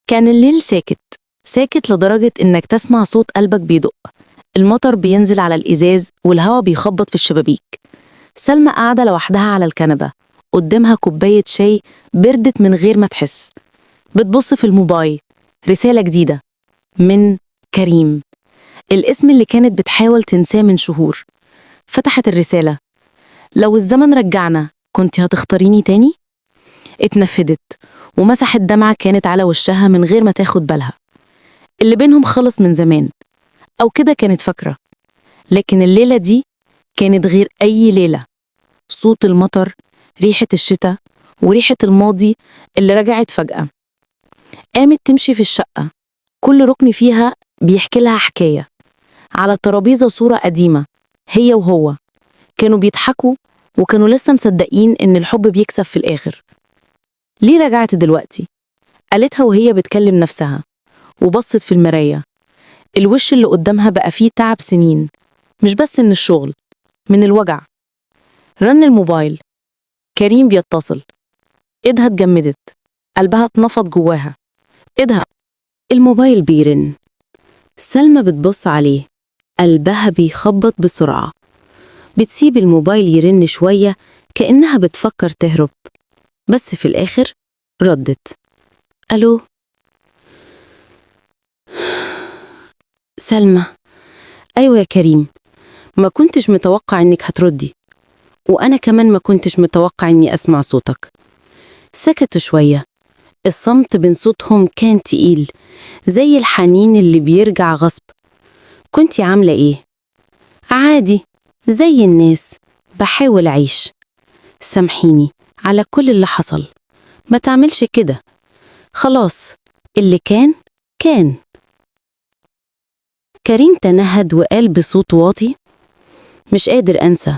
كان الليل ساكت، ساكت لدرجة إنك تسمع صوت قلبك بيدق. المطر بينزل على الإزاز والهوا بيخبط في الشبابيك. سلمى قاعدة لوحدها على الكنبة، قدامها كوباية شاي بردت من غير ما تحس. بتبص في الموبايل، رسالة جديدة من كريم، الاسم اللي كانت بتحاول تنساه من شهور. فتحت الرسالة: لو الزمن رجعنا كنت هتختاريني تاني؟ اتنفدت ومسحت دمعة كانت على وشها من غير ما تاخد بالها. اللي بينهم خلص من زمان، أو كده كانت فاكرة. لكن الليلة دي كانت غير أي ليلة. صوت المطر، ريحة الشتاء، وريحة الماضي اللي رجعت فجأة. قامت تمشي في الشقة، كل ركن فيها بيحكي لها حكاية. على الترابيزة صورة قديمة، هي وهو كانوا بيضحكوا وكانوا لسه مصدقين إن الحب بيكسب في الآخر. ليه رجعت دلوقتي؟ قالتها وهي بتكلم نفسها، وبصت في المراية. الوش اللي قدامها بقى فيه تعب سنين، مش بس من الشغل، من الوجع. رن الموبايل، كريم بيتصل. ايدها اتجمدت، قلبها اتنفض جواها. ايدها. الموبايل بيرن. سلمى بتبص عليه، قلبها بيخبط بسرعة. بتسيب الموبايل يرن شوية كأنها بتفكر تهرب، بس في الآخر ردت: ألو؟ سلمى: أيوة يا كريم، ما كنتش متوقع إنك هتردي، وأنا كمان ما كنتش متوقع إني أسمع صوتك. سكتوا شوية، الصمت بين صوتهم كان تقيل، زي الحنين اللي بيرجع غصب. كنتي عاملة إيه؟ عادي، زي الناس، بحاول أعيش. سامحيني على كل اللي حصل، ما تعملش كده. خلاص، اللي كان كان. كريم تنهد وقال بصوت واطي: مش قادر أنسى،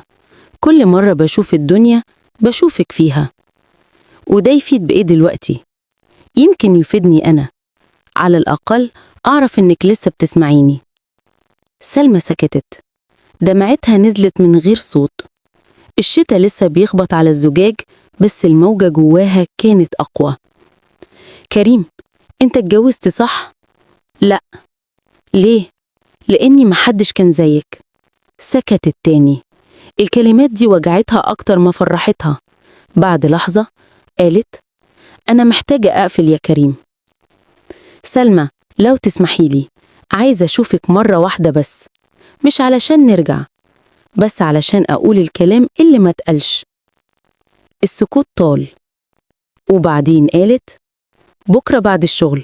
كل مرة بشوف الدنيا بشوفك فيها. وده يفيد بإيه دلوقتي؟ يمكن يفيدني أنا، على الأقل أعرف إنك لسه بتسمعيني. سلمى سكتت، دمعتها نزلت من غير صوت. الشتا لسه بيخبط على الزجاج، بس الموجة جواها كانت أقوى. كريم، أنت اتجوزت صح؟ لأ. ليه؟ لأني محدش كان زيك. سكتت تاني، الكلمات دي وجعتها أكتر ما فرحتها. بعد لحظة قالت: أنا محتاجة أقفل يا كريم. سلمى، لو تسمحيلي، عايزة أشوفك مرة واحدة بس، مش علشان نرجع، بس علشان أقول الكلام اللي ما اتقالش. السكوت طال، وبعدين قالت: بكرة بعد الشغل،